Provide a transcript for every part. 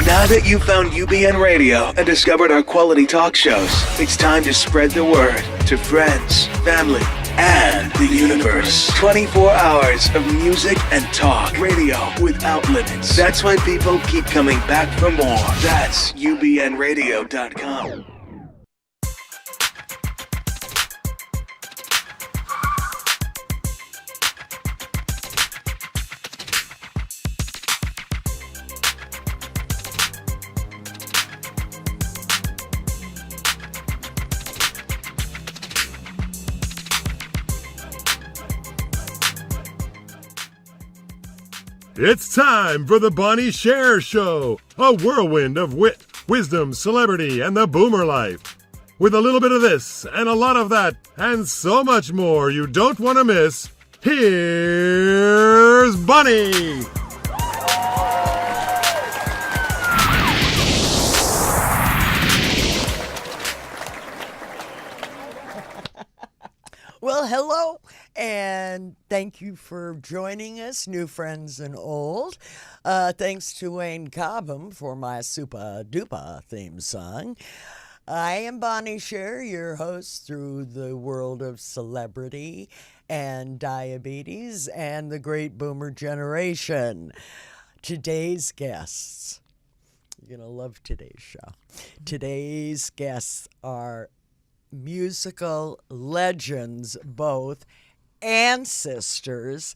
Now that you've found UBN Radio and discovered our quality talk shows, it's time to spread the word to friends, family, and the universe. 24 hours of music and talk radio without limits. That's why people keep coming back for more. That's ubnradio.com. It's time for the Bonnie Sher Show, a whirlwind of wit, wisdom, celebrity, and the boomer life. With a little bit of this and a lot of that and so much more you don't want to miss, here's Bonnie. Well, hello, and thank you for joining us, new friends and old. Thanks to Wayne Cobham for my super duper theme song. I am Bonnie Sher, your host through the world of celebrity and diabetes and the great boomer generation. Today's guests, you're going to love today's show. Today's guests are musical legends, both, and sisters.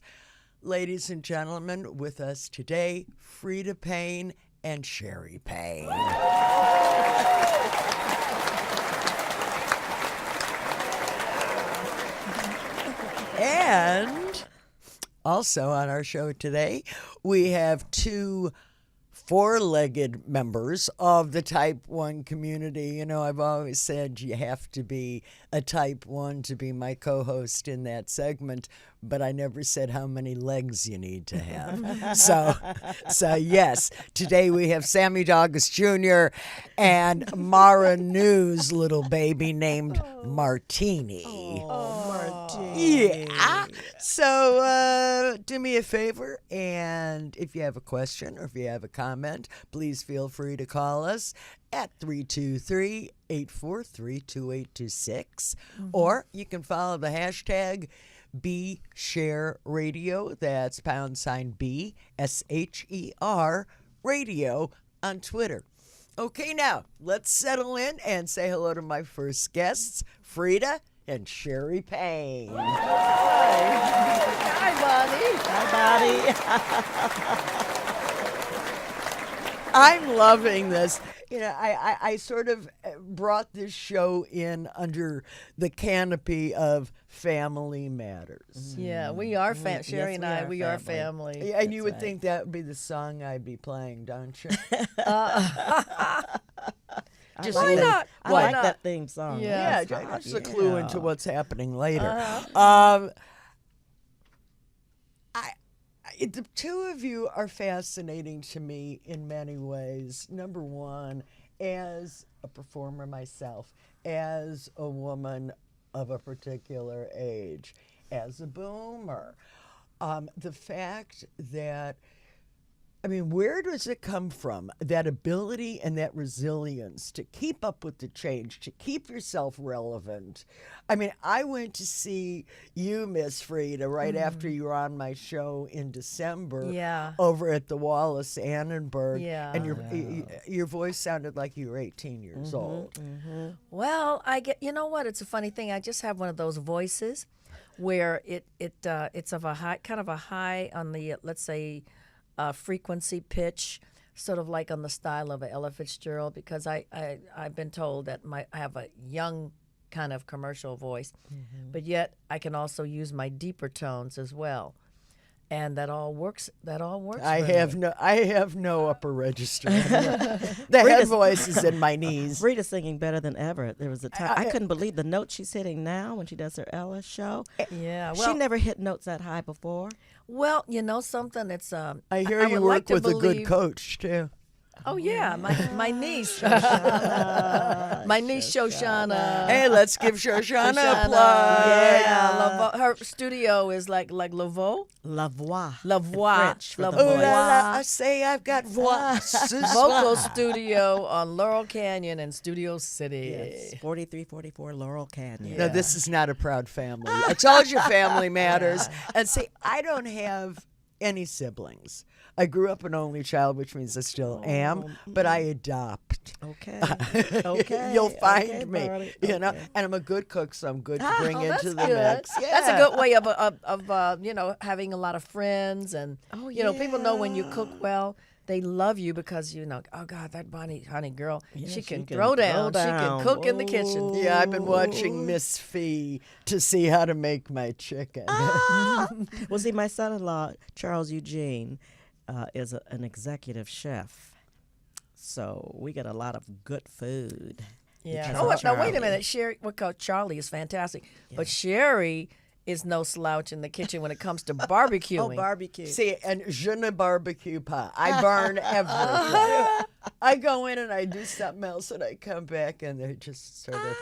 Ladies and gentlemen, with us today, Freda Payne and Scherrie Payne. And also on our show today, we have two four-legged members of the type 1 community. You know, I've always said you have to be a type 1 to be my co-host in that segment, but I never said how many legs you need to have. So yes, today we have Sammy Dogis Jr. and Mara New's little baby named Martini. Martini. Yeah. So do me a favor, and if you have a question or if you have a comment, please feel free to call us at 323-843-2826. Or you can follow the hashtag BSherRadio. That's # BSHER radio on Twitter. Okay, now let's settle in and say hello to my first guests, Freda and Scherrie Payne. Hi, Bonnie. I'm loving this. You know, I sort of brought this show in under the canopy of Family Matters. Yeah, we are Sherrie and I. We are family. And you would think that would be the song I'd be playing, don't you? Just why not? I like that theme song. Yeah, just a clue into what's happening later. The two of you are fascinating to me in many ways. Number one, as a performer myself, as a woman of a particular age, as a boomer, the fact that, I mean, where does it come from, that ability and that resilience to keep up with the change, to keep yourself relevant? I mean, I went to see you, Miss Freda, right after you were on my show in December over at the Wallace Annenberg, and your voice sounded like you were 18 years old. Well, you know what? It's a funny thing. I just have one of those voices where it's of a high, kind of a high on the, let's say, frequency pitch, sort of like on the style of a Ella Fitzgerald, because I've been told that I have a young kind of commercial voice, but yet I can also use my deeper tones as well, and that all works. I have no upper register. The head voice is in my knees. Freda's singing better than ever. There was a time I couldn't believe the notes she's hitting now when she does her Ella show. Yeah, well, she never hit notes that high before. Well, you know something. It's I hear you work with a good coach too. Oh yeah, my niece, Shoshana. My niece Shoshana. Hey, let's give Shoshana a Shoshana. plug. Yeah, her studio is like Laveau. La voix. La Voix. French for La the Ooh voice. la la, Voix. I say I've got voix. Vocal studio on Laurel Canyon in Studio City. Yes, 4344 Laurel Canyon. No, this is not a proud family. I told you family matters. And see, I don't have any siblings. I grew up an only child, which means I still am, but I adopt. Okay. Okay. You'll find Okay, me, Barney. you know. Okay. And I'm a good cook, so I'm good to bring That's into the good. mix. That's a Yeah. good way of having a lot of friends and people know when you cook well. They love you because oh God, that Bonnie honey girl, she can throw down. She can cook in the kitchen. Yeah, I've been watching Miss Fee to see how to make my chicken. Well, see, my son-in-law, Charles Eugene, is an executive chef. So we get a lot of good food. Yeah. because Oh, of now wait a Charlie. minute. Sherrie, Charlie is fantastic, but Sherrie is no slouch in the kitchen when it comes to barbecuing. Oh, barbecue. See, and je ne barbecue pas. I burn everything. I go in and I do something else, and I come back, and they just sort of.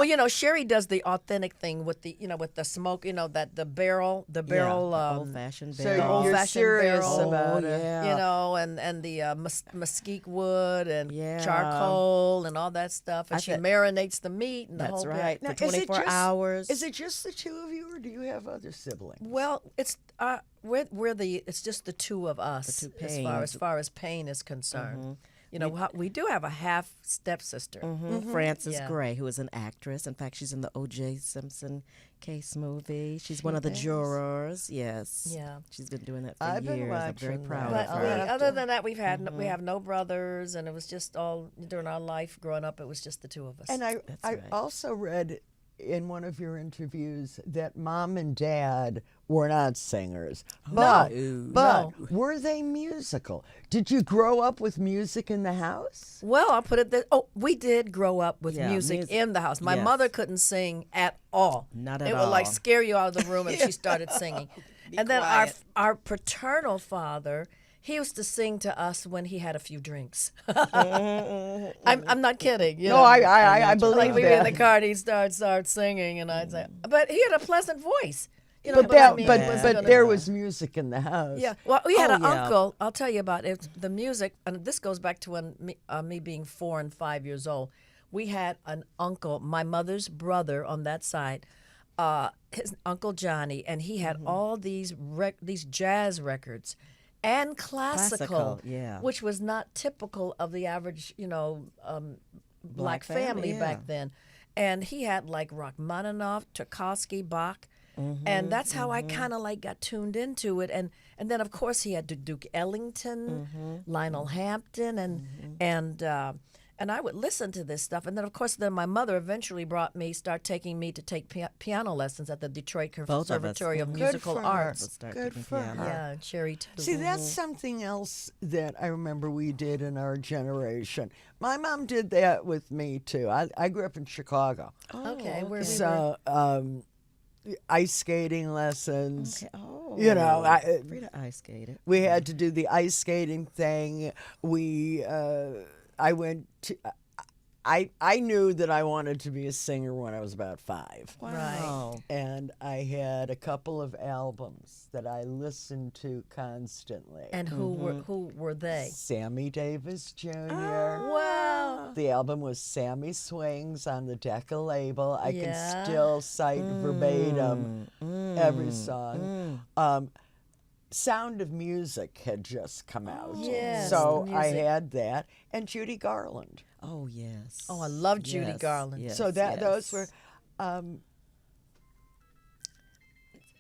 Well, Sherrie does the authentic thing with the smoke. That the barrel, old-fashioned So barrel. you're old-fashioned serious barrel. about it. yeah. and the mesquite wood and Yeah. charcoal and all that stuff, and I she said- marinates the meat and the That's whole right. bit. For 24 hours. Is it just the two of you, or do you have other siblings? Well, it's it's just the two of us two as far as Payne is concerned. We do have a half stepsister. Frances Yeah. Gray, who is an actress. In fact, she's in the O.J. Simpson case movie. She's one of the jurors. Yes. Yeah. She's been doing that for I've been years. I'm very watching proud that. But of I'll her. have other to- than that, we have no brothers, and it was just all during our life growing up. It was just the two of us. And I right. also read in one of your interviews that mom and dad were not singers, but were they musical? Did you grow up with music in the house? Well, I'll put it this. Oh, we did grow up with Yeah, music music. in the house. My Yes. mother couldn't sing at all. Not at It would like all. scare you out of the room if she started singing. And then quiet. our paternal father, he used to sing to us when he had a few drinks. I'm not kidding. You No, know? I believe Like we'd be in that. the car, and he'd start singing, and I'd say, but he had a pleasant voice. But there was music in the house. Yeah. Well, we had Oh, an yeah. uncle. I'll tell you about it. The music, and this goes back to when me being 4 and 5 years old. We had an uncle, my mother's brother on that side, his Uncle Johnny, and he had all these jazz records and classical, yeah. which was not typical of the average, black family yeah. back then. And he had like Rachmaninoff, Tchaikovsky, Bach. And that's how I kind of like got tuned into it, and then of course he had Duke Ellington, Lionel Hampton, and I would listen to this stuff, and then of course my mother eventually started taking me to take piano lessons at the Detroit Both of us. Conservatory of Good Musical for her. Arts. Good for her. Yeah, and Sherrie too. See, that's something else that I remember we did in our generation. My mom did that with me too. I grew up in Chicago, Okay, where we were. so ice skating lessons. Okay. Oh. Freda ice skated. We had to do the ice skating thing. I went to. I knew that I wanted to be a singer when I was about 5. Wow. And I had a couple of albums that I listened to constantly. And who were they? Sammy Davis Jr. Wow. The album was Sammy Swings on the Decca label. I Yeah. can still cite verbatim every song. Sound of Music had just come out. Yes, So the I music. had that. And Judy Garland. Oh, yes. Oh, I love Judy Yes, Garland. Yes, So those yes. were.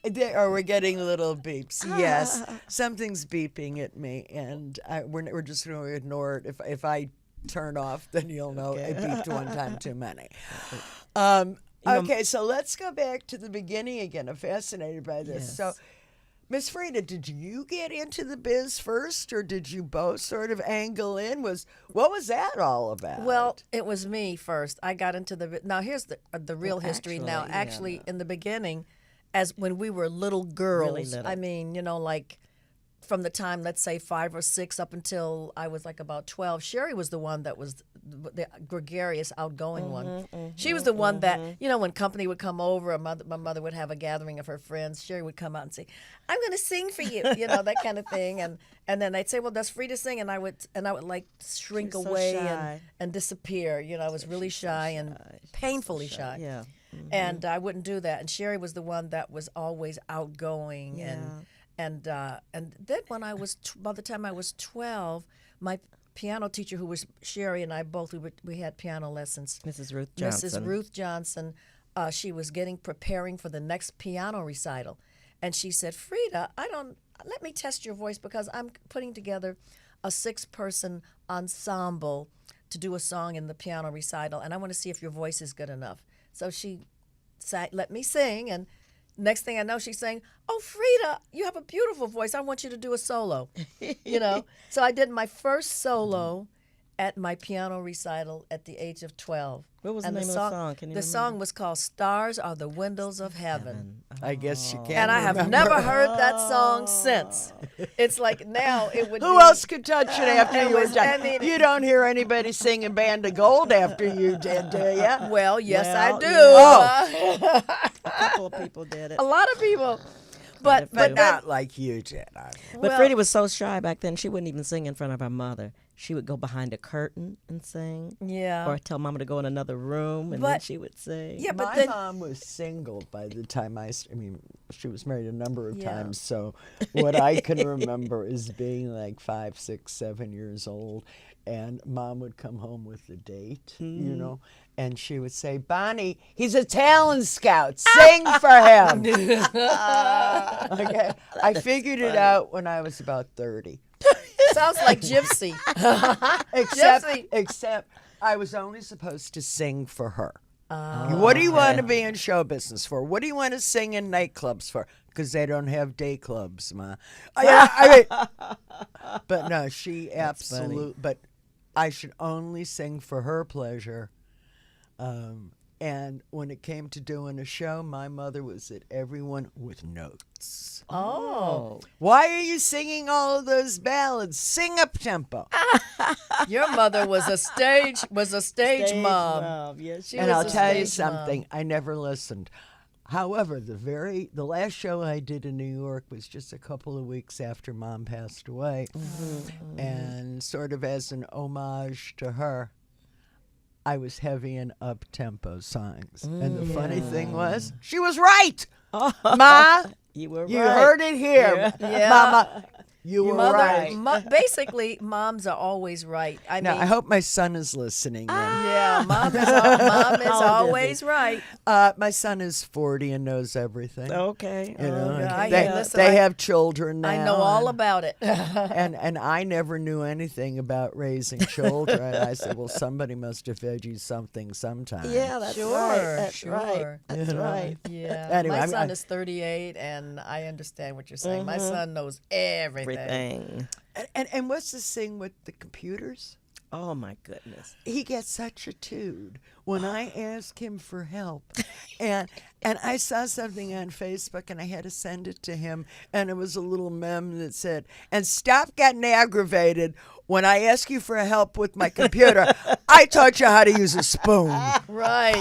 We're getting little beeps. Yes, something's beeping at me, and we're just going to ignore it. If I turn off, then you'll know it beeped one time too many. Okay, so let's go back to the beginning again. I'm fascinated by this. Yes. So, Miss Freda, did you get into the biz first, or did you both sort of angle in? What was that all about? Well, it was me first. I got into now. Here's the real history. Now, actually, actually, in the beginning, as when we were little girls, little. I mean, like from the time, let's say 5 or 6 up until I was like about 12, Sherrie was the one that was the gregarious, outgoing one. She was the one that, when company would come over, my mother would have a gathering of her friends, Sherrie would come out and say, "I'm going to sing for you," that kind of thing. And then they'd say, "Well, does Freda sing?" And I would like shrink She was so away shy. and disappear. I was really shy and painfully shy. Yeah. And I wouldn't do that. And Sherrie was the one that was always outgoing. And then when I was, by the time I was 12, my piano teacher, who was Sherrie and I both, we had piano lessons. Mrs. Ruth Johnson. Mrs. Ruth Johnson, she was preparing for the next piano recital. And she said, "Freda, let me test your voice because I'm putting together a 6-person ensemble to do a song in the piano recital, and I want to see if your voice is good enough." So she let me sing, and next thing I know, she's saying, "Oh, Freda, you have a beautiful voice. I want you to do a solo." So I did my first solo at my piano recital at the age of 12. What was the name of the song? Can you The remember? song was called "Stars Are the Windows of Heaven." I guess you can. And I have never heard that song since. It's like now it would Who be, else could touch it after it you were was- done? I mean- You don't hear anybody singing Band of Gold after you did, do you? Well, yes, I Well, do. yeah. A couple of people did it. A lot of people. But But then- not like you did. But well- Freda was so shy back then, she wouldn't even sing in front of her mother. She would go behind a curtain and sing. Yeah. Or tell Mama to go in another room, and then But- she would sing. Yeah, but My then mom was single by the time I mean, she was married a number of Yeah. times. So what I can remember is being like 5, 6, 7 years old. And Mom would come home with the date, and she would say, "Bonnie, he's a talent scout. Sing for him." Okay. I figured it out when I was about 30. sounds like Gypsy. Except I was only supposed to sing for her. What do you want to be in show business for? What do you want to sing in nightclubs for? Because they don't have day clubs, Ma. But no, she absolutely. But I should only sing for her pleasure. And when it came to doing a show, my mother was at everyone with notes. Oh, Why are you singing all of those ballads? Sing up tempo. your mother was a stage mom. Yes, she And was I'll a tell you stage mom. something, I never listened. However, the last show I did in New York was just a couple of weeks after Mom passed away. And sort of as an homage to her, I was heavy in up-tempo songs. And the funny thing was, she was right. Ma, You were you right. heard it here. Yeah. Mama, you were Mother, right. basically, moms are always right. I Now, mean, I hope my son is listening in. yeah, mom is always right. My son is 40 and knows everything. Okay. You know, yeah, I they, hear- listen, they I- have children now. I know all about it. and I never knew anything about raising children. I said, well, somebody must have fed you something sometime. Yeah, that's Sure, right. That's sure. right. That's right. Yeah. Anyway, my I'm- son I- is 38, and I understand what you're saying. My son knows everything. Everything. And what's this thing with the computers? Oh my goodness. He gets such a tood when I ask him for help. And I saw something on Facebook and I had to send it to him, and it was a little meme that said, "And stop getting aggravated when I ask you for help with my computer. I taught you how to use a spoon." Right.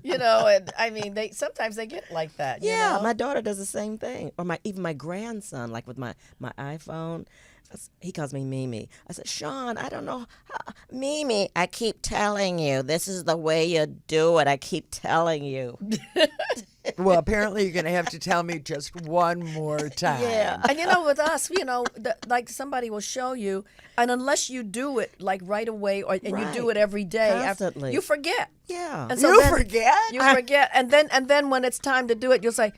And I mean, sometimes they get like that. you Yeah, know? my daughter does the same thing. Or even my grandson, like with my iPhone. He calls me Mimi. I said, Sean, I don't know. Mimi, I keep telling you, this is the way you do it. I keep telling you. Well, apparently you're going to have to tell me just one more time. Yeah. And with us, like somebody will show you, and unless you do it like right away, and you do Right. it every day, Constantly. you forget. Yeah. And You then forget? You forget, and then when it's time to do it, you'll say,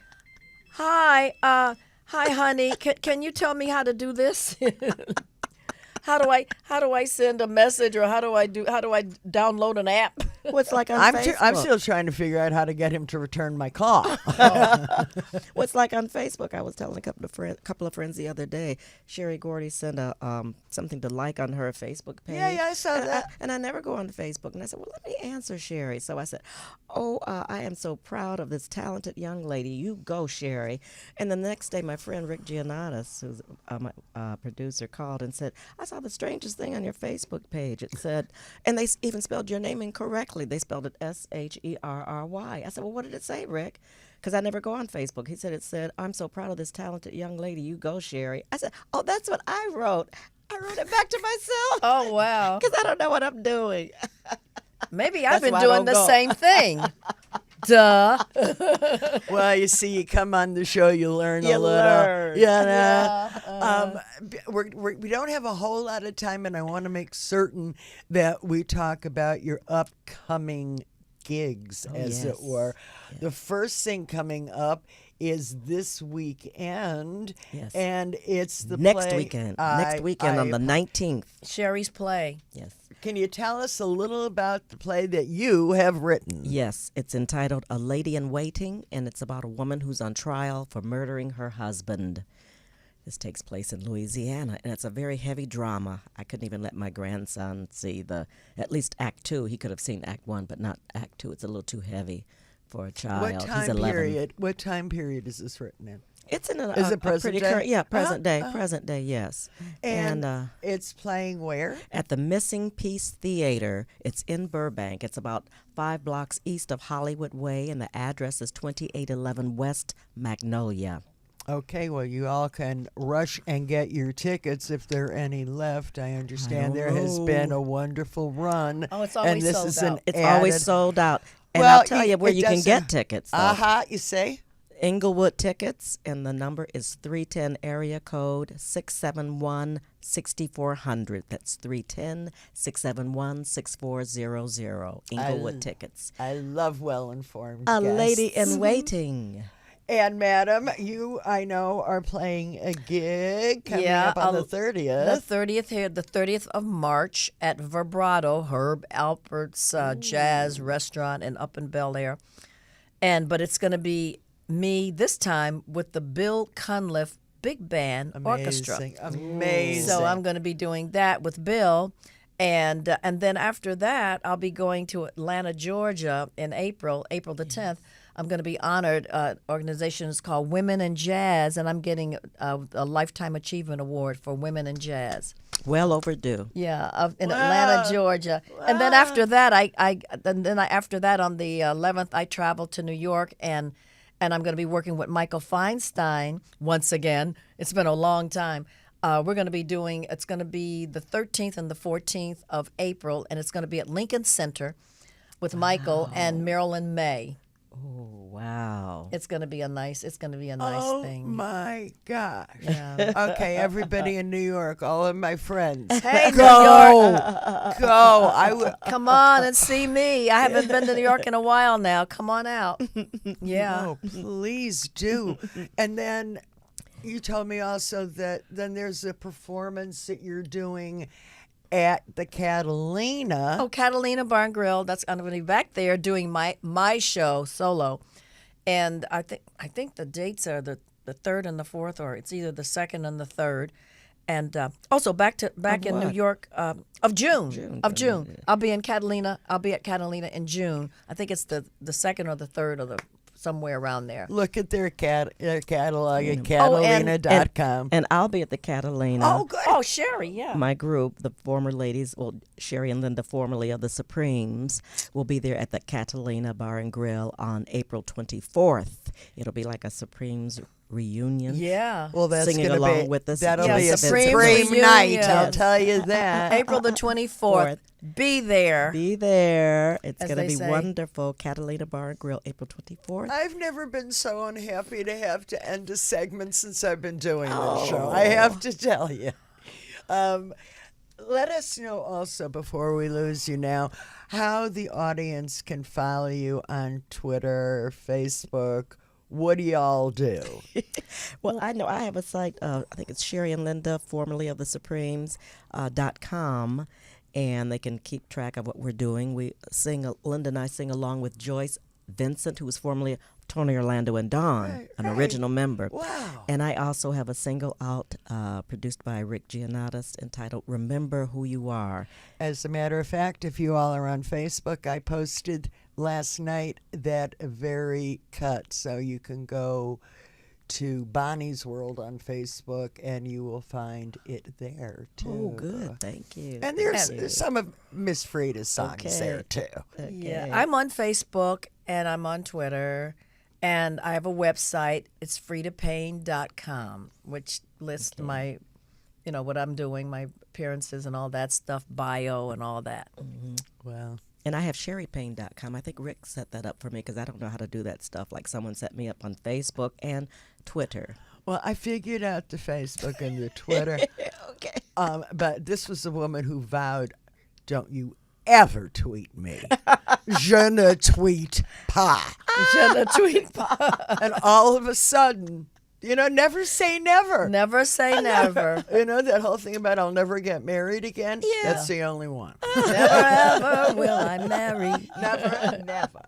"Hi, honey, can you tell me how to do this?" how do I send a message, or how do I download an app? What's like on I'm Facebook? still trying to figure out how to get him to return my call. What's like on Facebook? I was telling a couple of friends the other day. Sherry Gordy sent a something to like on her Facebook page. Yeah, I saw that. And I never go on Facebook. And I said, well, let me answer Sherry. So I said, I am so proud of this talented young lady. You go, Sherry. And the next day, my friend Rick Giannatis, who's my producer, called and said, I saw the strangest thing on your Facebook page. It said, and they even spelled your name incorrectly. They spelled it Sherry. I said, well, what did it say, Rick? Because I never go on Facebook. He said, it said, I'm so proud of this talented young lady. You go, Sherry. I said, oh, that's what I wrote. I wrote it back to myself. Oh, wow. Because I don't know what I'm doing. Maybe I've That's been why I doing don't the go. same thing. Duh. Well, you see, you come on the show, you learn a You little. learn. You know? We don't have a whole lot of time, and I want to make certain that we talk about your upcoming gigs, as it yes. were. The first thing coming up is this weekend, Yes. and it's the Next play weekend. Next weekend on the 19th. Sherry's play. Yes. Can you tell us a little about the play that you have written? Yes, it's entitled A Lady in Waiting, and it's about a woman who's on trial for murdering her husband. This takes place in Louisiana, and it's a very heavy drama. I couldn't even let my grandson see at least Act 2. He could have seen Act 1, but not Act 2. It's a little too heavy for a child. What He's time 11. period? What time period is this written in? It's in Is it present pretty day? current, yeah, present day, Uh-huh. present day, yes. And it's playing where? At the Missing Piece Theater. It's in Burbank. It's about 5 blocks east of Hollywood Way, and the address is 2811 West Magnolia. Okay, well, you all can rush and get your tickets if there are any left. I understand there has been a wonderful run. Oh, it's and always this sold is out. An It's added, always sold out. And Well, I'll tell you where it you can doesn't- get tickets. Though. You say? Inglewood Tickets, and the number is 310 area code 671-6400. That's 310-671-6400. Inglewood Tickets. I love well-informed A guests. Lady in Waiting. And, madam, you, I know, are playing a gig coming up on the 30th. The 30th of March at Vibrato, Herb Alpert's jazz restaurant up in Bel Air. But it's going to be me this time with the Bill Cunliffe Big Band Orchestra. Amazing. So I'm going to be doing that with Bill. And then after that, I'll be going to Atlanta, Georgia in April the 10th. I'm going to be honored. Organization is called Women in Jazz, and I'm getting a Lifetime Achievement Award for Women in Jazz. Well overdue. Yeah, in Atlanta, Georgia. And then after that, after that on the 11th, I travel to New York, and I'm going to be working with Michael Feinstein once again. It's been a long time. We're going to be it's going to be the 13th and the 14th of April, and it's going to be at Lincoln Center with Michael and Marilyn May. Oh, wow. It's going to be a nice thing. Oh, my gosh. Yeah. Okay, everybody in New York, all of my friends. Hey, New Go. York. Go. I would. Come on and see me. I haven't been to New York in a while now. Come on out. Yeah. Oh, please do. And then you told me also that then there's a performance that you're doing at the Catalina. Oh, Catalina Bar and Grill. I'm going to be back there doing my show solo, and I think the dates are the 3rd and the 4th, or it's either the 2nd and the 3rd, and also back in New what? York of June. June. I'll be in Catalina. I'll be at Catalina in June. I think it's the 2nd or the 3rd or somewhere around there. Look at their catalog at Catalina.com. And I'll be at the Catalina. Oh, good. Oh, Sherry, yeah. My group, the former ladies, Sherry and Linda, formerly of the Supremes, will be there at the Catalina Bar and Grill on April 24th. It'll be like a Supremes reunion. Yeah. Well, that's Singing going to along be with us. that'll Yeah, be a Supreme Supreme reunion. night. I'll tell you that. April the 24th. Be there. Be there. It's As going to they be say. wonderful. Catalina Bar and Grill, April 24th. I've never been so unhappy to have to end a segment since I've been doing this show. I have to tell you. Let us know also, before we lose you now, how the audience can follow you on Twitter, Facebook, what do y'all do? Well, I know I have a site. I think it's Sherrie and Linda, formerly of the Supremes, .com, and they can keep track of what we're doing. We sing. Linda and I sing along with Joyce Vincent, who was formerly Tony Orlando and Dawn, an original member. Wow. And I also have a single out produced by Rick Giannatis entitled "Remember Who You Are." As a matter of fact, if you all are on Facebook, I posted last night that very cut, so you can go to Bonnie's World on Facebook and you will find it there too. Oh, good. Thank you. And there's some of Miss Freda's songs there too. Yeah, I'm on Facebook and I'm on Twitter, and I have a website. It's fredapayne.com, which lists my, what I'm doing, my appearances and all that stuff, bio and all that. Well, And I have sherriepayne.com. I think Rick set that up for me because I don't know how to do that stuff. Like someone set me up on Facebook and Twitter. well, I figured out the Facebook and the Twitter. Okay. But this was a woman who vowed, "Don't you ever tweet me. Je ne tweet pas." Je ne tweet pas. And all of a sudden, never say never. Never say never. That whole thing about I'll never get married again? Yeah. That's the only one. Never ever will I marry. Never.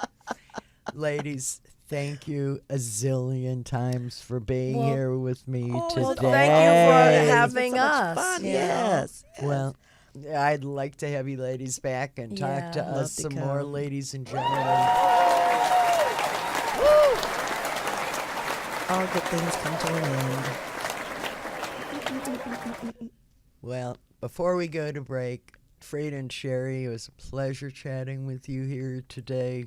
Ladies, thank you a zillion times for being here with me today. Well, thank you for having so much us. fun. Yeah. Yes. Well, I'd like to have you ladies back and talk to Yeah. us Love to some more, come. ladies and gentlemen. All good things come to an end. Well, before we go to break, Freda and Sherrie, it was a pleasure chatting with you here today.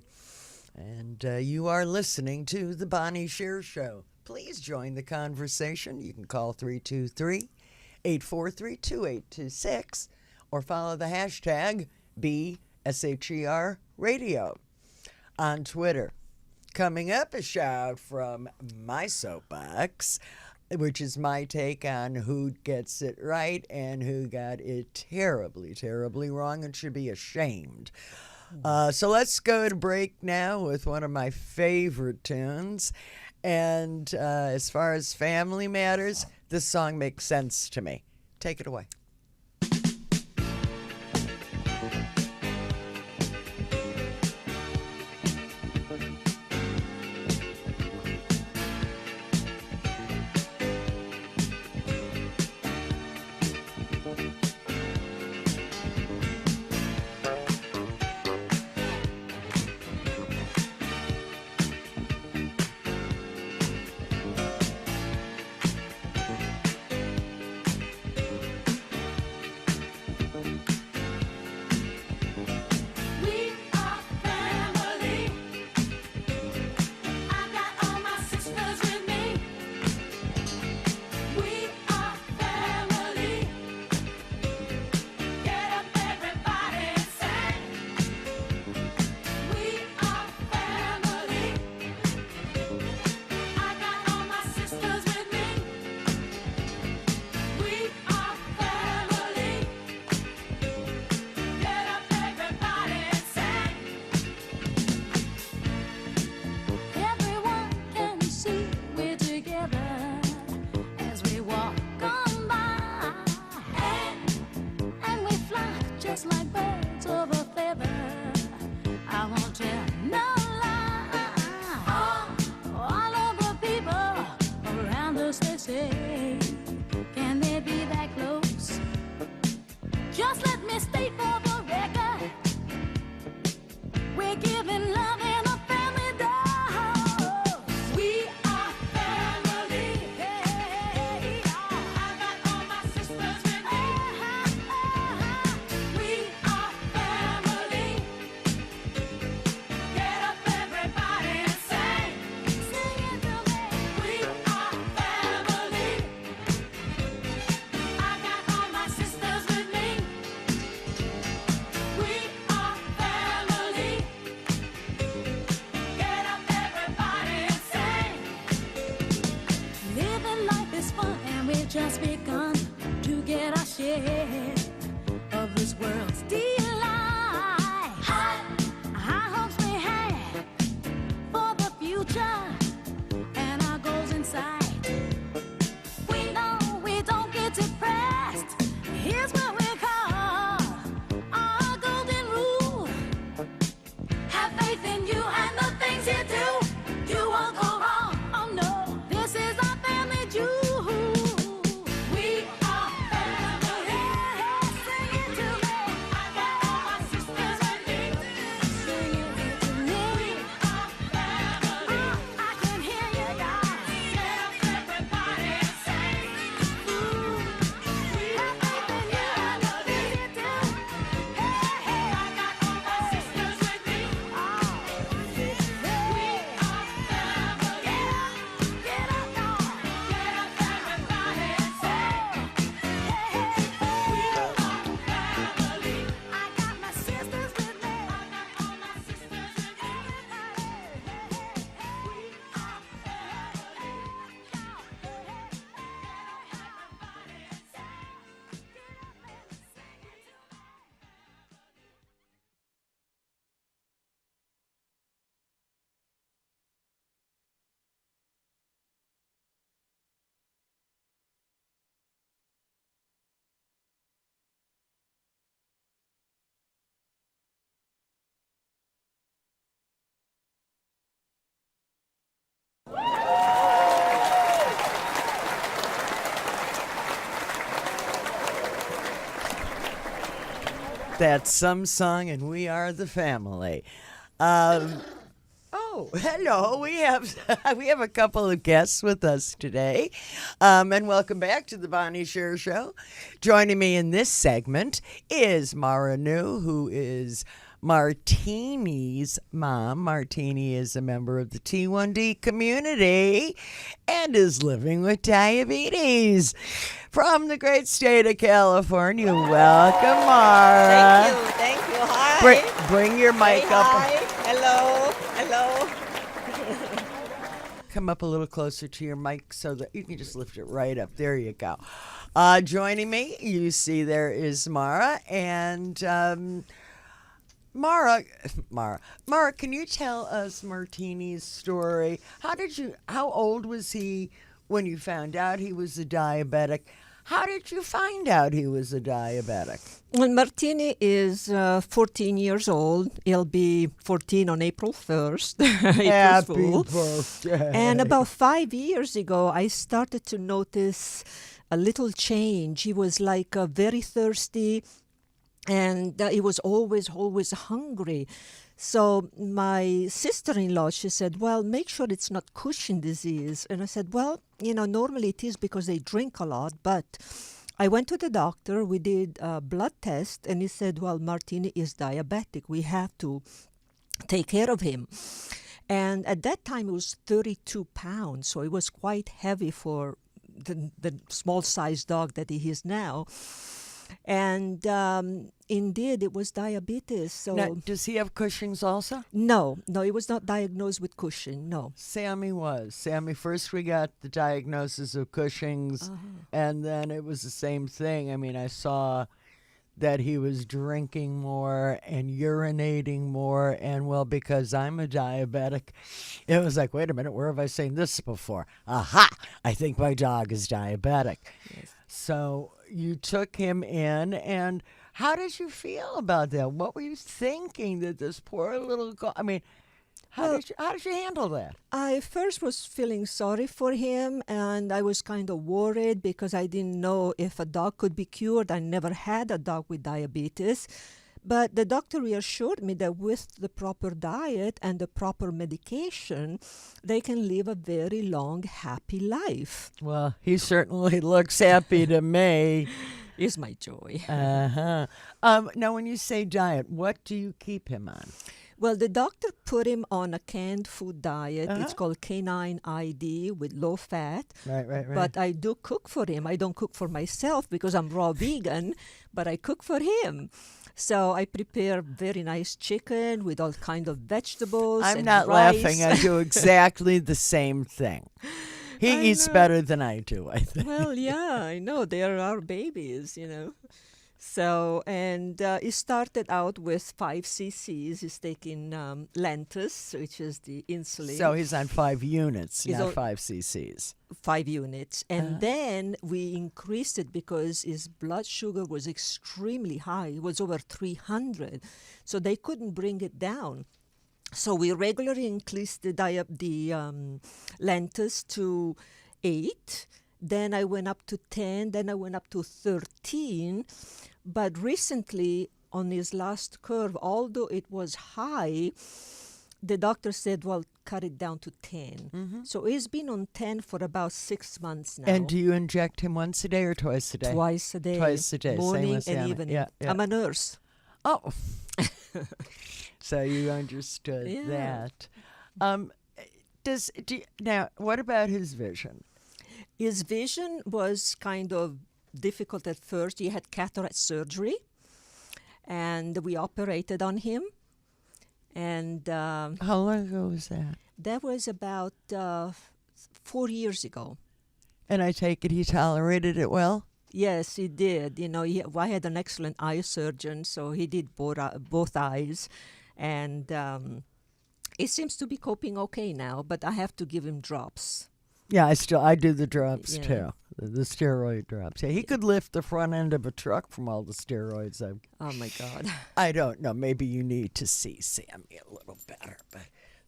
And you are listening to The Bonnie Sher Show. Please join the conversation. You can call 323-843-2826 or follow the hashtag BSHER Radio on Twitter. Coming up, a shout from my soapbox, which is my take on who gets it right and who got it terribly, terribly wrong and should be ashamed. So let's go to break now with one of my favorite tunes. And as far as family matters, this song makes sense to me. Take it away. Just begun to get our share of this world's delight. High hopes we had for the future That's some song, and we are the family. Oh, hello. We have a couple of guests with us today. And welcome back to the Bonnie Sher Show. Joining me in this segment is Mara New, who is Martini's mom. Martini is a member of the T1D community and is living with diabetes. From the great state of California, welcome, Mara. Thank you. Hi. Bring your mic Say up. hi. Hello. Come up a little closer to your mic so that you can just lift it right up. There you go. Joining me, you see there is Mara. And Mara, can you tell us Martini's story? How old was he when you found out he was a diabetic? How did you find out he was a diabetic? Well, Martini is 14 years old. He'll be 14 on April 1st. Happy birthday. And about 5 years ago, I started to notice a little change. He was like very thirsty, and he was always hungry. So my sister-in-law, she said, well, make sure it's not Cushing disease. And I said, well, normally it is because they drink a lot. But I went to the doctor. We did a blood test, and he said, well, Martini is diabetic. We have to take care of him. And at that time, he was 32 pounds, so he was quite heavy for the small-sized dog that he is now. And indeed, it was diabetes. So Now, does he have Cushing's also? No, he was not diagnosed with Cushing, no. Sammy was. Sammy, first we got the diagnosis of Cushing's, and then it was the same thing. I mean, I saw that he was drinking more and urinating more, and well, because I'm a diabetic, it was like, wait a minute, where have I seen this before? Aha! I think my dog is diabetic. Yes. So you took him in, and how did you feel about that? What were you thinking that this poor little I mean, how did you handle that? I first was feeling sorry for him, and I was kind of worried because I didn't know if a dog could be cured. I never had a dog with diabetes. But the doctor reassured me that with the proper diet and the proper medication, they can live a very long, happy life. Well, he certainly looks happy to me. Is my joy. Now, when you say diet, what do you keep him on? Well, the doctor put him on a canned food diet. It's called Canine ID with low fat. Right. But I do cook for him. I don't cook for myself because I'm raw vegan, but I cook for him. So I prepare very nice chicken with all kind of vegetables. I'm and not rice. laughing. I do exactly the same thing. He eats better than I do, I think. Well, yeah, I know. They are our babies, So, and he started out with 5 cc's. He's taking Lantus, which is the insulin. So he's on 5 units, He's not on 5 cc's. 5 units. And then we increased it because his blood sugar was extremely high. It was over 300. So they couldn't bring it down. So we regularly increased the Lantus to 8. Then I went up to 10. Then I went up to 13. But recently, on his last curve, although it was high, the doctor said, well, cut it down to 10. So he's been on 10 for about 6 months now. And do you inject him once a day or twice a day? Twice a day. Twice a day. Same Morning with and Sammy. evening. Yeah. I'm a nurse. Oh. So you understood that. Now, what about his vision? His vision was kind of difficult at first. He had cataract surgery, and we operated on him. And How long ago was that? that was about 4 years ago. And I take it he tolerated it well? Yes, he did. I had an excellent eye surgeon, so he did both eyes. And he seems to be coping okay now, but I have to give him drops. Yeah, I do the drops Yeah. too. The steroid drops. Yeah, he could lift the front end of a truck from all the steroids. Oh, my God. I don't know. Maybe you need to see Sammy a little better, but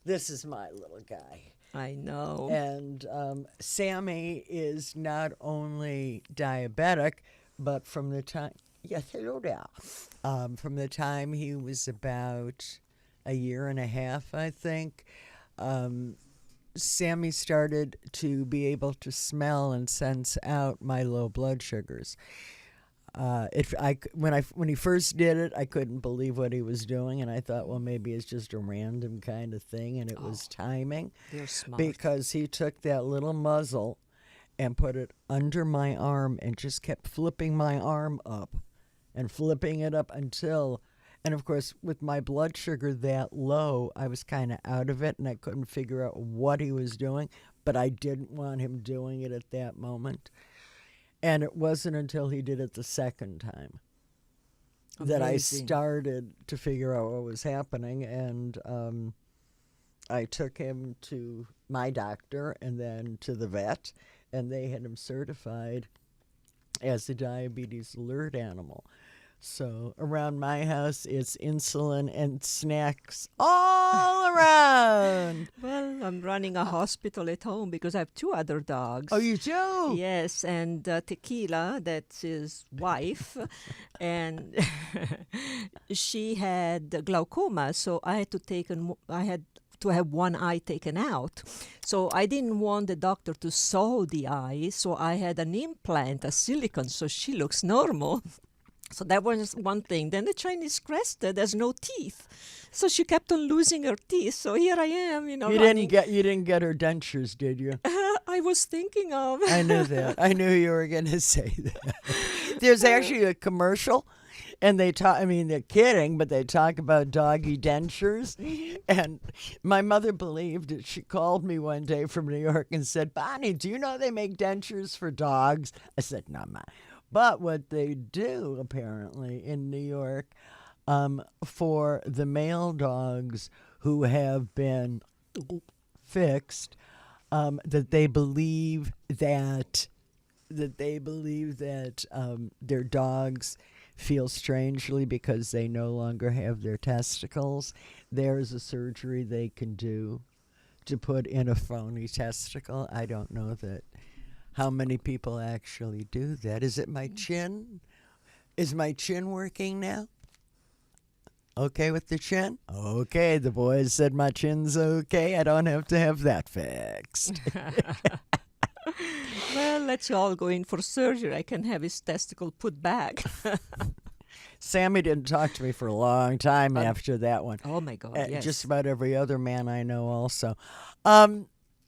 this is my little guy. I know. And Sammy is not only diabetic, but from the time Yes, hello there. From the time he was about a year and a half, I think, Sammy started to be able to smell and sense out my low blood sugars. When he first did it, I couldn't believe what he was doing, and I thought, well, maybe it's just a random kind of thing, and it was timing. They're smart. Because he took that little muzzle and put it under my arm and just kept flipping my arm up and flipping it up until, and of course, with my blood sugar that low, I was kind of out of it and I couldn't figure out what he was doing, but I didn't want him doing it at that moment. And it wasn't until he did it the second time that I Amazing. started to figure out what was happening, and I took him to my doctor and then to the vet, and they had him certified as a diabetes alert animal. So around my house, it's insulin and snacks all around. Well, I'm running a hospital at home because I have two other dogs. Oh, you do? Yes, and Tequila, that's his wife, and she had glaucoma, so I had to have one eye taken out. So I didn't want the doctor to sew the eye, so I had an implant, a silicone, so she looks normal. So that was one thing. Then the Chinese crested has no teeth, so she kept on losing her teeth. So here I am, You running. didn't get her dentures, did you? I was thinking of. I knew that. I knew you were going to say that. There's actually a commercial, and they talk. I mean, they're kidding, but they talk about doggy dentures. And my mother believed it. She called me one day from New York and said, "Bonnie, do you know they make dentures for dogs?" I said, "No, Ma." But what they do, apparently, in New York, for the male dogs who have been fixed, that they believe that their dogs feel strangely because they no longer have their testicles. There's a surgery they can do to put in a phony testicle. I don't know that how many people actually do that. Is it my chin? Is my chin working now? Okay with the chin? Okay, the boys said my chin's okay. I don't have to have that fixed. Well, let's all go in for surgery. I can have his testicle put back. Sammy didn't talk to me for a long time after that one. Oh, my God, yes. Just about every other man I know also.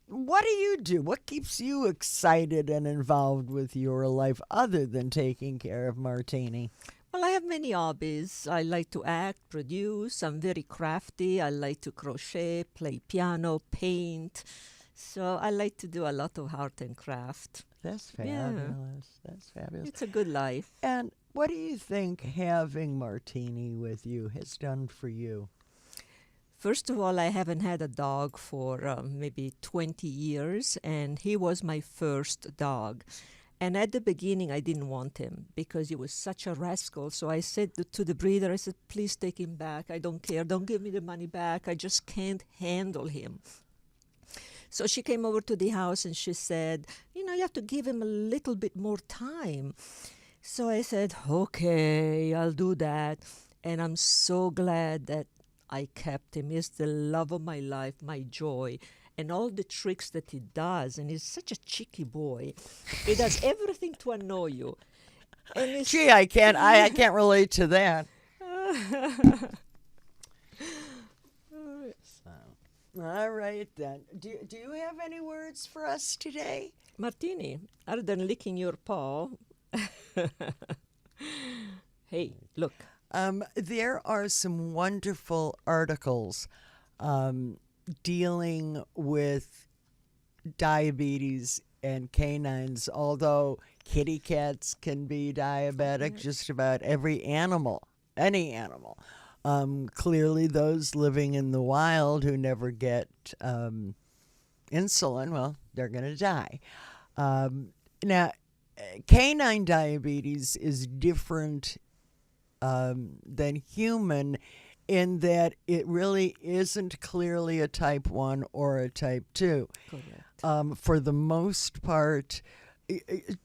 What do you do? What keeps you excited and involved with your life other than taking care of Martini? Well, I have many hobbies. I like to act, produce. I'm very crafty. I like to crochet, play piano, paint. So I like to do a lot of art and craft. That's Yeah. fabulous. That's fabulous. It's a good life. And what do you think having Martini with you has done for you? First of all, I haven't had a dog for maybe 20 years, and he was my first dog. And at the beginning, I didn't want him because he was such a rascal. So I said to the breeder, I said, please take him back. I don't care. Don't give me the money back. I just can't handle him. So she came over to the house and she said, you have to give him a little bit more time. So I said, okay, I'll do that. And I'm so glad that I kept him. He's the love of my life, my joy, and all the tricks that he does. And he's such a cheeky boy. He does everything to annoy you. And Gee, I can't relate to that. All right, then. Do you have any words for us today? Martini, other than licking your paw, hey, look. There are some wonderful articles dealing with diabetes and canines, although kitty cats can be diabetic, just about every animal, any animal. Clearly, those living in the wild who never get insulin, well, they're going to die. Now, canine diabetes is different than human in that it really isn't clearly a type 1 or a type 2. Correct. For the most part,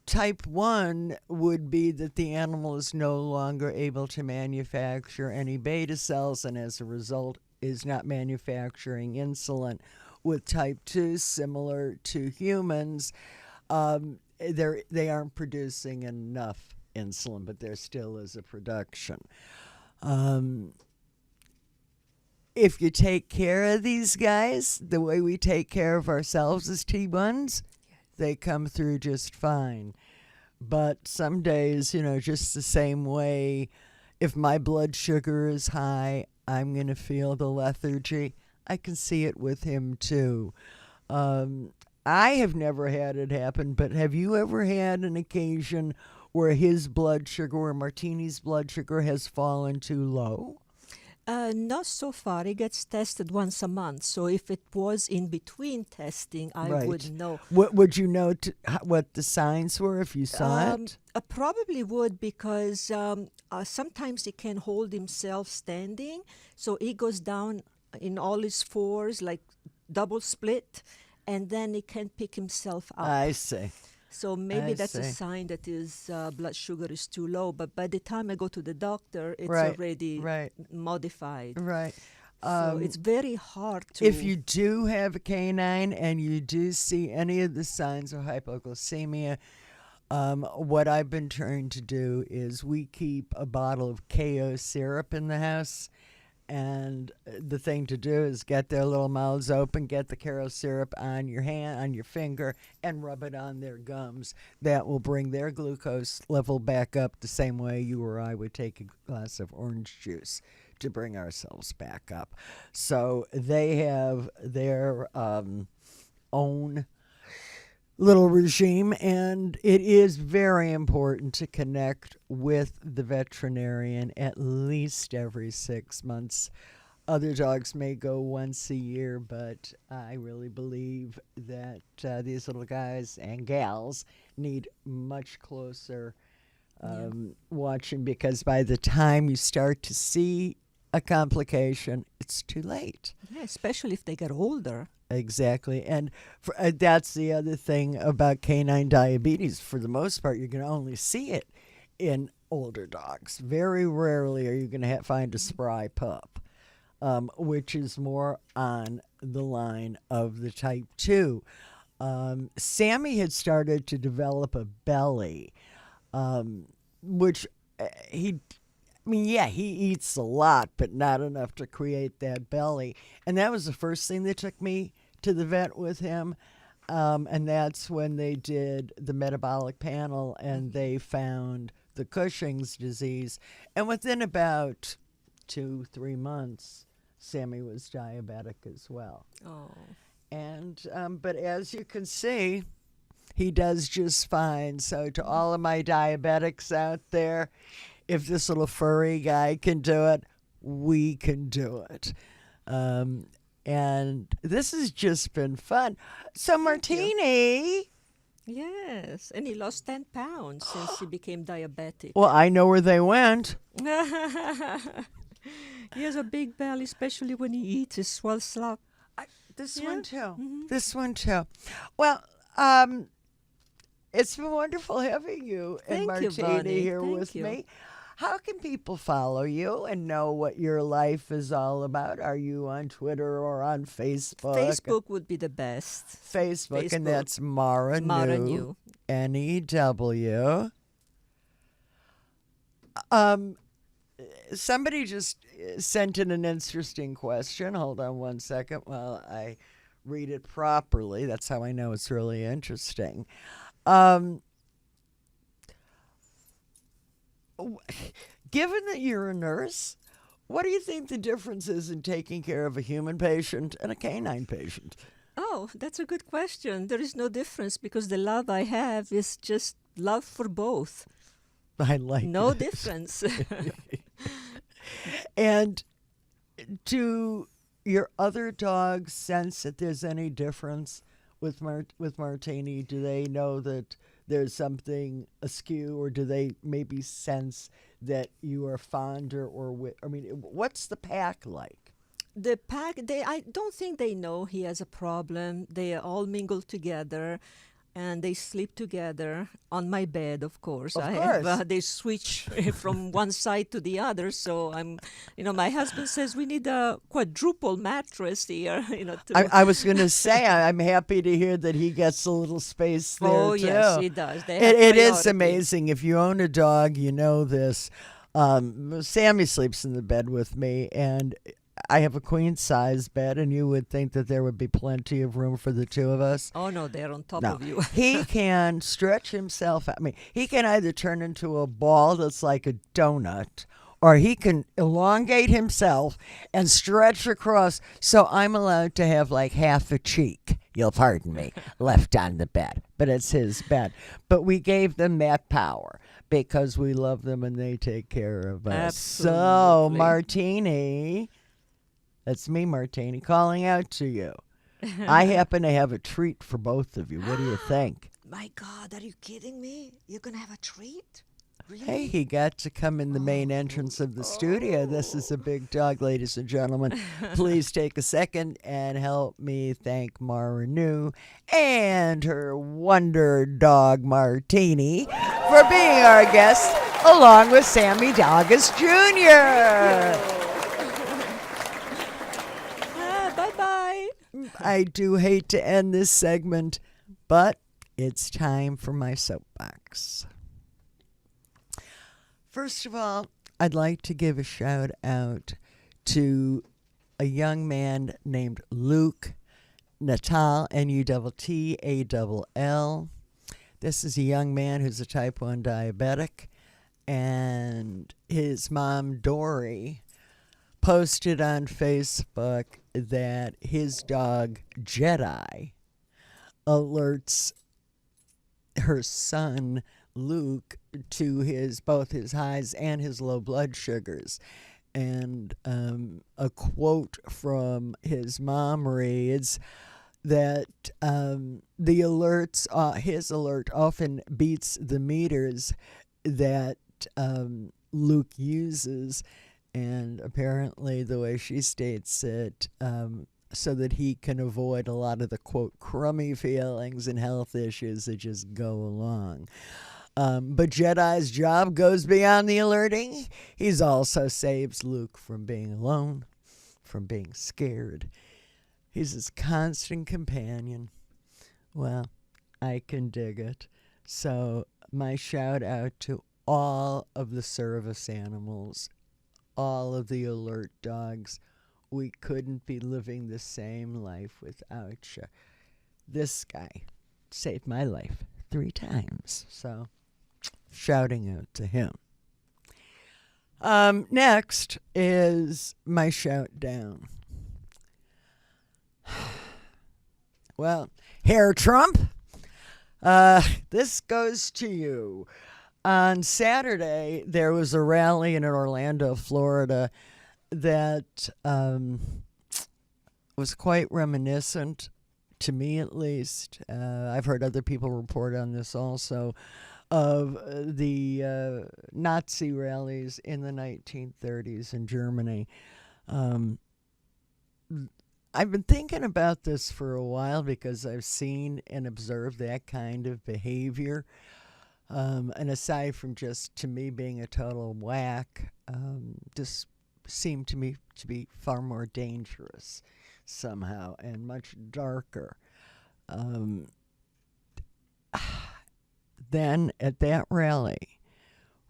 Type 1 would be that the animal is no longer able to manufacture any beta cells and as a result is not manufacturing insulin. With type 2, similar to humans, they aren't producing enough insulin, but there still is a production. If you take care of these guys the way we take care of ourselves as T1s, they come through just fine. But some days, just the same way, if my blood sugar is high, I'm going to feel the lethargy. I can see it with him too. I have never had it happen, but have you ever had an occasion where his blood sugar or Martini's blood sugar has fallen too low? Not so far. It gets tested once a month. So if it was in between testing, I would know. Would you know what the signs were if you saw it? I probably would because sometimes he can hold himself standing. So he goes down in all his fours, like double split, and then he can pick himself up. I see. So maybe that's a sign that his blood sugar is too low. But by the time I go to the doctor, it's already modified. Right. So it's very hard to... If you do have a canine and you do see any of the signs of hypoglycemia, what I've been trying to do is we keep a bottle of KO syrup in the house. And the thing to do is get their little mouths open, get the Karo syrup on your hand, on your finger, and rub it on their gums. That will bring their glucose level back up the same way you or I would take a glass of orange juice to bring ourselves back up. So they have their own little regime, and it is very important to connect with the veterinarian at least every 6 months. Other dogs may go once a year, but I really believe that these little guys and gals need much closer watching, because by the time you start to see a complication, it's too late. Yeah, especially if they get older. Exactly. And that's the other thing about canine diabetes. For the most part, you're going to only see it in older dogs. Very rarely are you going to find a spry pup, which is more on the line of the type 2. Sammy had started to develop a belly, which he eats a lot, but not enough to create that belly. And that was the first thing that took me to the vet with him. And that's when they did the metabolic panel and they found the Cushing's disease. And within about 2-3 months, Sammy was diabetic as well. Oh. And but as you can see, he does just fine. So to all of my diabetics out there, if this little furry guy can do it, we can do it. And this has just been fun. So Martini. Yes, and he lost 10 pounds since he became diabetic. Well, I know where they went. He has a big belly, especially when he eats. He swells up. This one too. Well, it's been wonderful having you and Martini here with me. How can people follow you and know what your life is all about? Are you on Twitter or on Facebook? Facebook would be the best. Facebook. And that's Mara New. N-E-W. Somebody just sent in an interesting question. Hold on one second while I read it properly. That's how I know it's really interesting. Given that you're a nurse, what do you think the difference is in taking care of a human patient and a canine patient? Oh, that's a good question. There is no difference because the love I have is just love for both. I like no this. Difference. And do your other dogs sense that there's any difference with Martini? Do they know that there's something askew, or do they maybe sense that you are fonder what's the pack like? The pack, I don't think they know he has a problem. They all mingle together. and they sleep together on my bed, of course. Of I course. Have, they switch from one side to the other. So my husband says we need a quadruple mattress here. I was going to say, I'm happy to hear that he gets a little space there, Oh, too. yes, he does. They have It is priority. amazing. If you own a dog, you know this. Sammy sleeps in the bed with me, and I have a queen-size bed, and you would think that there would be plenty of room for the two of us. Oh, no, they're on top No, of you. he can stretch himself. I mean, he can either turn into a ball that's like a donut, or he can elongate himself and stretch across. So I'm allowed to have like half a cheek, you'll pardon me, left on the bed. But it's his bed. But we gave them that power because we love them and they take care of us. So, Absolutely. Martini, that's me, Martini, calling out to you. I happen to have a treat for both of you. What do you think? My God, are you kidding me? You're going to have a treat? Really? Hey, he got to come in the main entrance of the studio. This is a big dog, ladies and gentlemen. Please take a second and help me thank Mara New and her wonder dog, Martini, for being our guest, along with Sammy Dogis Jr. Bye-bye. I do hate to end this segment, but it's time for my soapbox. First of all, I'd like to give a shout out to a young man named Luke Natal, Nuttall. This is a young man who's a type 1 diabetic, and his mom, Dory, posted on Facebook that his dog, Jedi, alerts her son, Luke, to both his highs and his low blood sugars. And a quote from his mom reads that his alert often beats the meters that Luke uses. And apparently the way she states it, so that he can avoid a lot of the, quote, crummy feelings and health issues that just go along. But Jedi's job goes beyond the alerting. He's also saves Luke from being alone, from being scared. He's his constant companion. Well, I can dig it. So my shout out to all of the service animals, all of the alert dogs. We couldn't be living the same life without you. This guy saved my life 3 times. So, shouting out to him. Next is my shout down. Well, Hair Trump, this goes to you. On Saturday, there was a rally in Orlando, Florida, that was quite reminiscent, to me at least. I've heard other people report on this also, of the Nazi rallies in the 1930s in Germany. I've been thinking about this for a while because I've seen and observed that kind of behavior. And aside from just, to me, being a total whack, just seemed to me to be far more dangerous somehow and much darker. Then at that rally,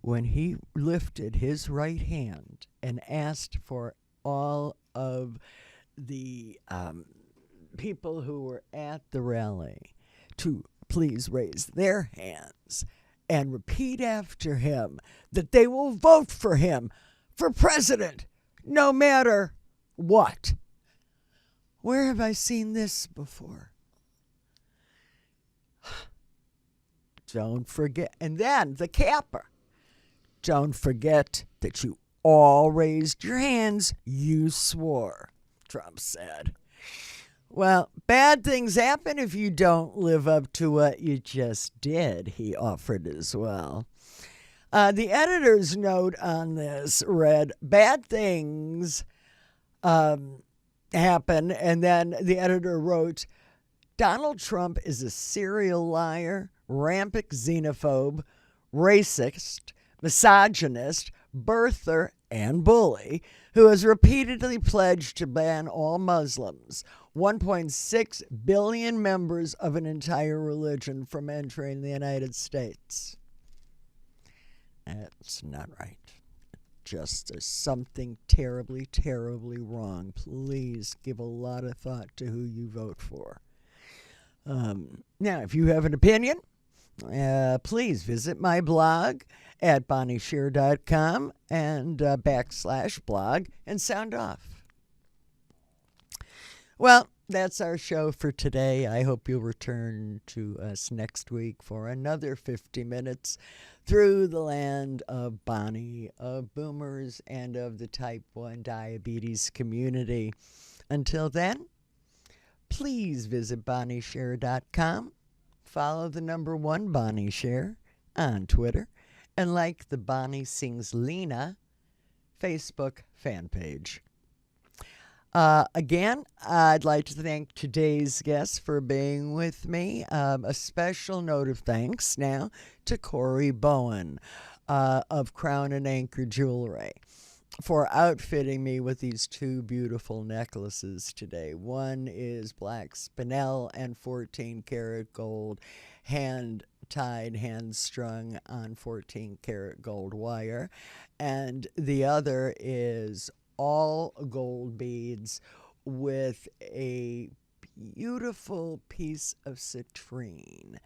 when he lifted his right hand and asked for all of the people who were at the rally to please raise their hands and repeat after him that they will vote for him for president, no matter what. Where have I seen this before? Don't forget. And then the capper. Don't forget that you all raised your hands. You swore, Trump said. Well, bad things happen if you don't live up to what you just did, he offered as well. The editor's note on this read, bad things happen, and then the editor wrote, Donald Trump is a serial liar, rampant xenophobe, racist, misogynist, birther, and bully who has repeatedly pledged to ban all Muslims, 1.6 billion members of an entire religion, from entering the United States. That's not right. Just there's something terribly, terribly wrong. Please give a lot of thought to who you vote for. Now, if you have an opinion, please visit my blog at bonniesher.com and /blog and sound off. Well, that's our show for today. I hope you'll return to us next week for another 50 minutes through the land of Bonnie, of boomers, and of the type 1 diabetes community. Until then, please visit bonniesher.com, follow the number 1 Bonnie Sher on Twitter, and like the Bonnie Sings Lena Facebook fan page. Again, I'd like to thank today's guests for being with me. A special note of thanks now to Corey Bowen of Crown and Anchor Jewelry for outfitting me with these 2 beautiful necklaces today. One is black spinel and 14 karat gold, hand-tied, hand-strung on 14 karat gold wire. And the other is all gold beads with a beautiful piece of citrine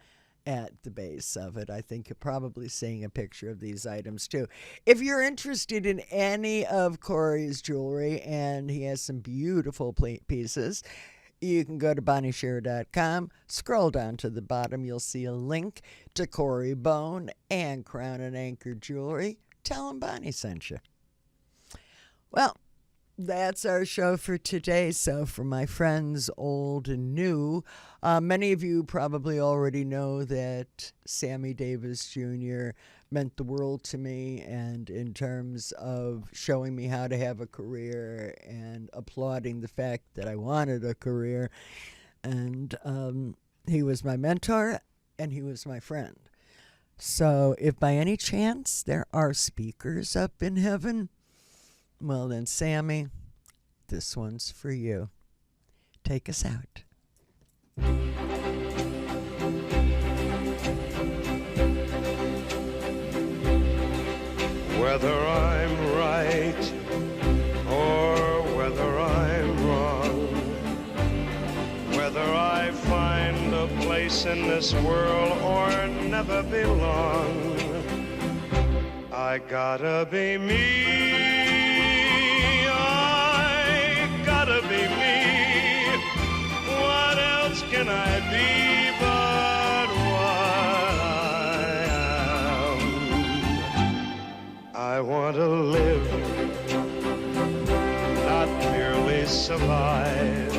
at the base of it. I think you're probably seeing a picture of these items too. If you're interested in any of Corey's jewelry, and he has some beautiful pieces, you can go to bonniesher.com, scroll down to the bottom, you'll see a link to Corey Bone and Crown and Anchor Jewelry. Tell him Bonnie sent you. Well, that's our show for today. So for my friends old and new, many of you probably already know that Sammy Davis Jr. meant the world to me, and in terms of showing me how to have a career and applauding the fact that I wanted a career. And he was my mentor and he was my friend. So if by any chance there are speakers up in heaven, well then, Sammy, this one's for you. Take us out. Whether I'm right or whether I'm wrong, whether I find a place in this world or never belong, I gotta be me. Gotta be me. What else can I be but what I am? I want to live, not merely survive.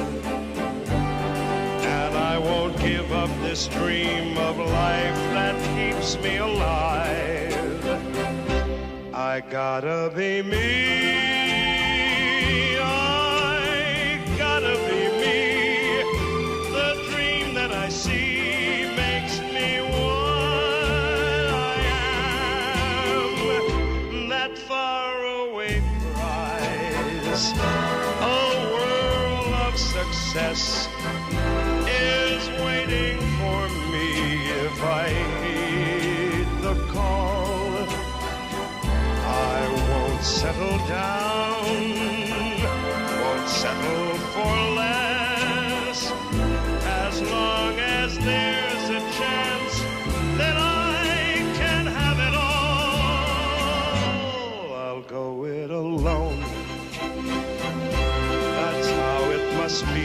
And I won't give up this dream of life that keeps me alive. I gotta be me. A world of success is waiting for me if I heed the call. I won't settle down, won't settle for less, as long as there's a chance that I can have it all. I'll go it alone. Must be.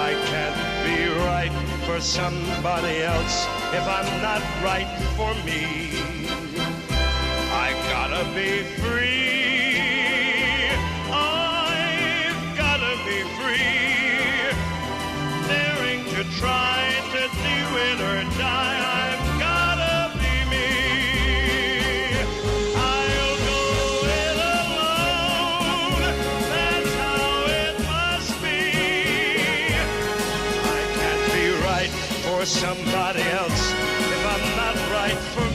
I can't be right for somebody else if I'm not right for me. I gotta be free. I've gotta be free. Daring to try to do it or die. I've gotta be me. I'll go it alone. That's how it must be. somebody else if I'm not right for